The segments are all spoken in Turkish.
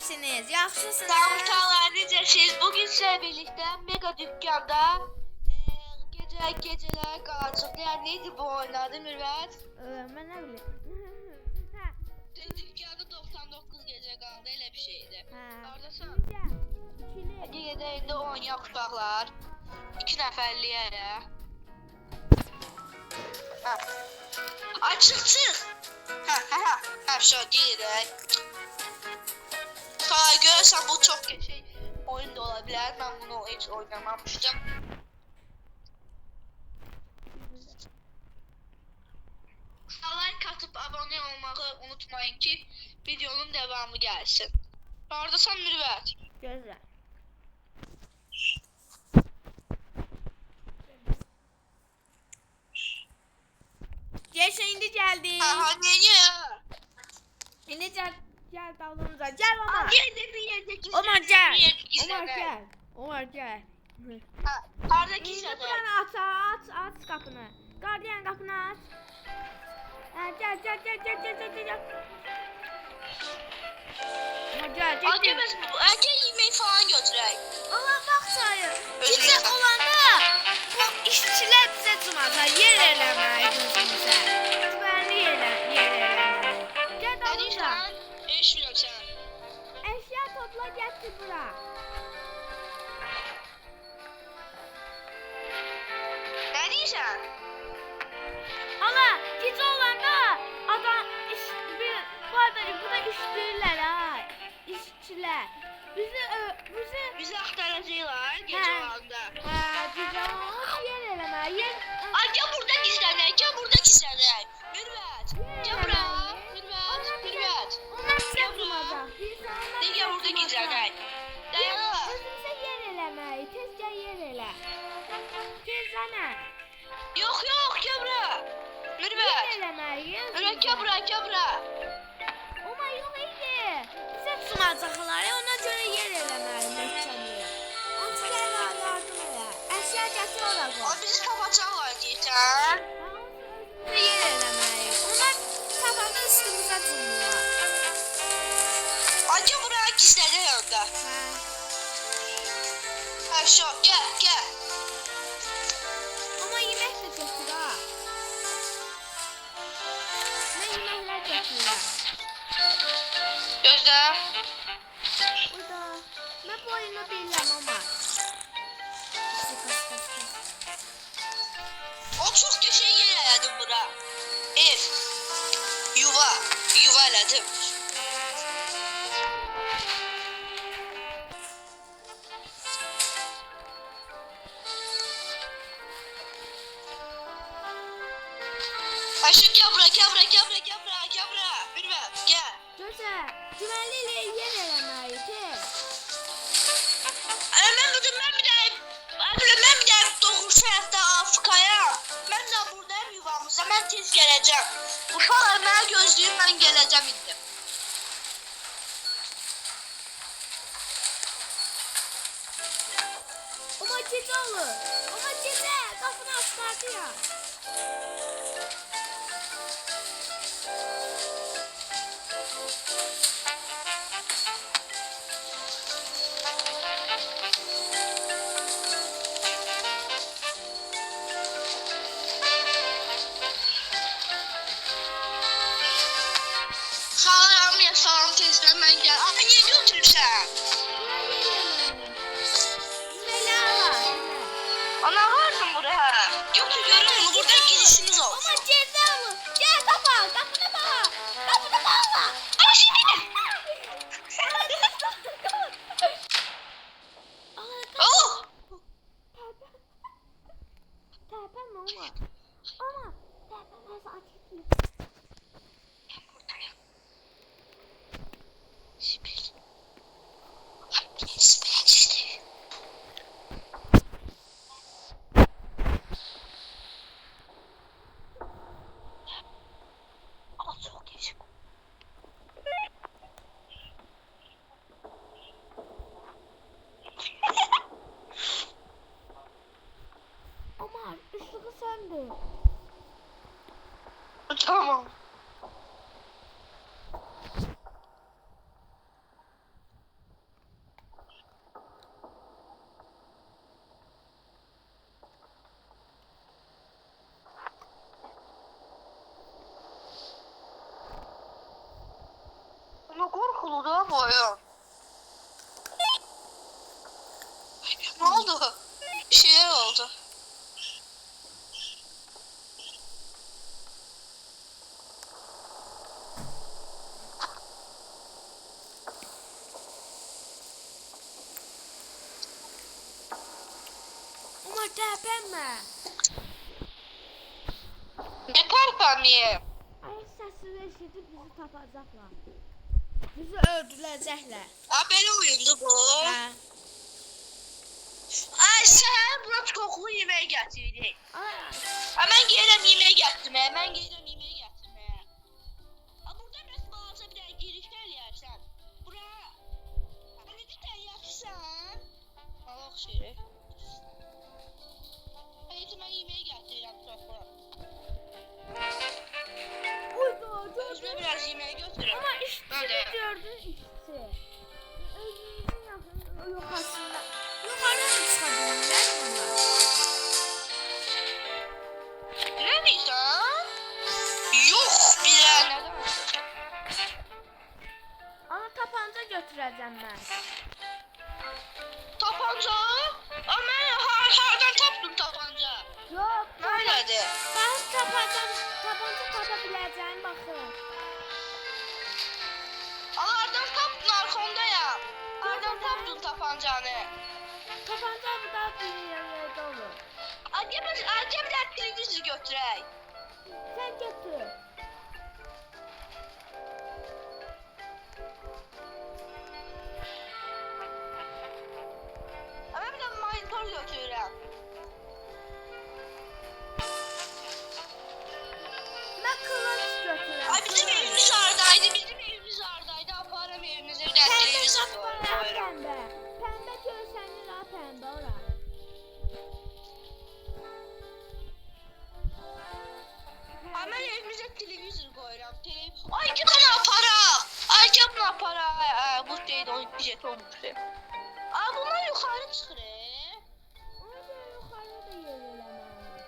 Siz yaxşısınız? Sağ necəsiniz? Bugün sizlə birlikdə Mega dükkanda geceler qalacaq. Yəni neydi bu oynadı Mürvət? Mən nə bilim. Dükkanda 99 gece qaldı, elə bir şeydi. Hardasan? Hadi gedək də oynayaq uşaqlar. 2 nəfərliyə elə. Açıq çıx. Şu gedək. Görürsən bu çok şey oyun da olabilir. Ben bunu hiç oynamamıştım. Like atıp abone olmayı unutmayın ki videonun devamı gelsin. Oradasan Mürvət. Gözlə. Geçen indi geldi. Aha niye? İndi gel dalımıza. Gel Omar. Yerde bir yerde gizlenir. Omar gel. Bir yerde Omar gizlenir. gel. Omar gel. Harda İndi gizlenir? buranı aç kapını. Gardiyan kapını aç. Gel. Gel. Hadi biz erken yemeği falan götürək. Allah bak sayın. Özür Kimse dilerim. olanda bu işçiler bize cumata yer eləməyi gözümüzə. Güvenli yer eləməyi. Gel Ne dalımıza. diyorsun? Eş biliyorum sen. Eşya topla getir bura. Ne diyorsun? Allah gece olanda adam bu arada bu da işçiler ha. İşçiler. Bizi aktaracaklar gece He. olanda. gece olanda yer eləməyi. Ay gel burada gizlenek, gel burada gizlenek. Mürvət, gel buraya. Mürvət. Onlar bize cumata. Ne gel burada gizlenek. Dayan. Özümüzə yer eləməyi. Tezcə yer elə. Tezcə Yok gel buraya. yer Mürvət. eləməyi. Mürvət gel buraya. Ama yox idi. Bizə cumacaqlar, ona görə yer eləməyi məhkəməyə. Onun yardım elə. Əşya gətir ora qoy. Ay bizi kapatacaklar diyeceksin. Özümüzə yer eləməyi. Onlar tavanın üstümüzə cumurlar. Ay gel buraya gizlenek orada. Ha şu gel. Amma yemək də götür ha. Mən yeməklər götürürəm. Gözlə. Burada. Mən bu oyunu bilirəm amma. O çok köşeye yer elədim bura. Ev. Yuva elədim. Aşık gel buraya. Mürvət gel. Gözəl. Güvənli ilə yer eləməyi tez. Ben bir de doğuşu hayatta Afrika'ya. Ben de buradayım yuvamızda. Ben tez geleceğim. Uşaqlar mənə gözləyib ben geleceğim indi. Amma gecə olur. Amma gecə qapını açmadı ya. Salam ya salam tezden ben gel. Ama niye götürürsən? Bura yer eləməyi. Ana vardım buraya. Götür görürüm burada girişimiz olsun. Amma kurulu bu oyun. Ne oldu? Bir şeyler oldu. Umar tərpənmə. Ne terpemiyim? Ay səsini eşidib bizi tapacaqlar. Bizi öldürəcəklər. Ha böyle oyundu bu. Hə. Ay sen buna toklu yemeği getirdin. Ay. Hemen gelirim yemeği getirme. Hemen gelirim yemeği getirme. Ha burada biraz bağırsa bir daha girişler yersen. Bura. Hani cidden yaksan. Allah şiiri. Hayatım ben yemeği getireceğim toklu. Uydu Özüme gördün. biraz yemeği götürün. Ama işçini Hadi. gördün işçi. Özümüzün yaxın yuxarısında. Yuxarı mı çıxa bilirlər bunlar? Ne diysen? Yok bile. Neden? Ana tapanca götürəcəm mən. Tapanca? Ama hardan tapdın tapanca? Yox, Nerededir? mən tapanca tapa biləcəyim baxın. Hardan tapdın arkamda ya? Hardan tapdın tapancanı? Tapanca bu da bir yerdə olur. Acaba bir televizyon götürək. Sən götür. Ama bir de monitor götürürəm. Mən kılıç götürəm. Ay bizim evimiz oradaydı. Aparam evimize bir de televizyon koyuram. Pəmbə. Pəmbə görsənir ha pəmbə ora. Ama evimize televizyon koyuram. Ay ki bana aparaq. Ay ki bana aparaq. Bu deyil o jet olmuşdu. Ay bunlar yukarı çıxır. Ona görə yuxarıda da yer eləməliyik.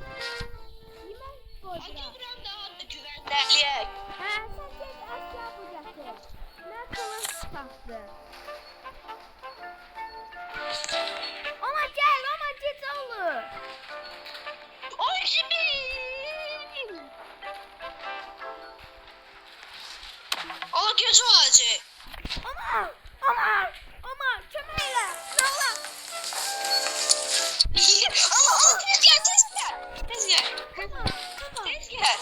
Yemək Ay qoydular. ki buram daha da güvənləliyək. Hə, sən get əşya bu gətir. Mən kılıç tapdı. Ama gel, ama gec olur. Ay şimdi. Ala gece olacak. Ama kömək elə. Nə olar? Ama tez gel. Tez gel. Tamam. Tez gel.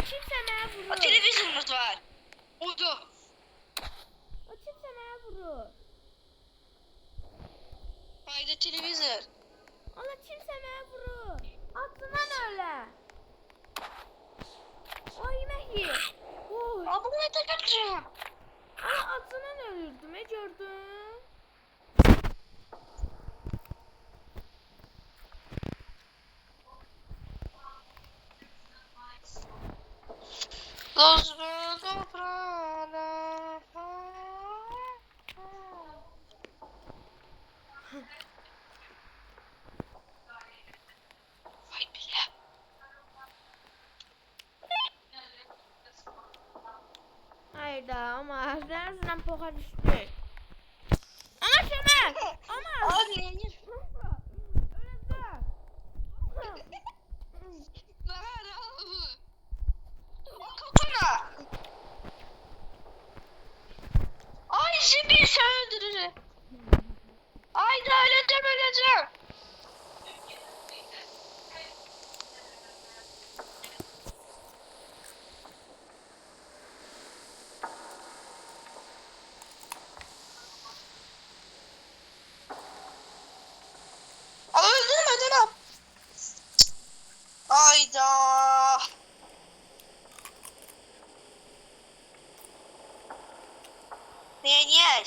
Kimsə mənə O vurur. televizyonumuz var. Uydu. O kimsə mənə vurur. Haydi televizyon. Ona kimsə mənə vurur. Atından ölə. O yemək ye. Oy. Aa bunu da götüreyim. Ana atından ölürdüm, gördün? Los Velofrana. Vay bile. Hayda ama nereden poka düştü? Ama Kemal! Ama! Abi niye? Öleceğim! Ver abi. O kapına. Ay şimdi sen öldürür. Ay da öleceğim. Öldürmedin abi. Ayda. Niye?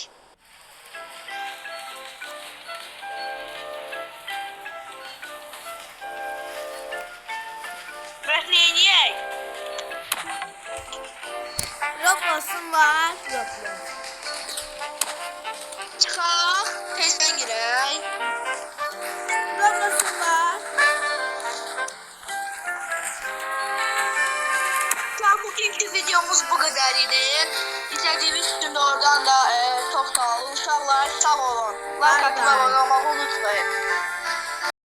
Bırak niye? Roblox'un var. Roblox. Çıxaq, tezdən girək. Roblox'un var. Bugünkü videomuz bu kadar idi. İzlediğiniz için de oradan da çok sağ olun. Uşaqlar sağ olun. Like atmayı unutmayın.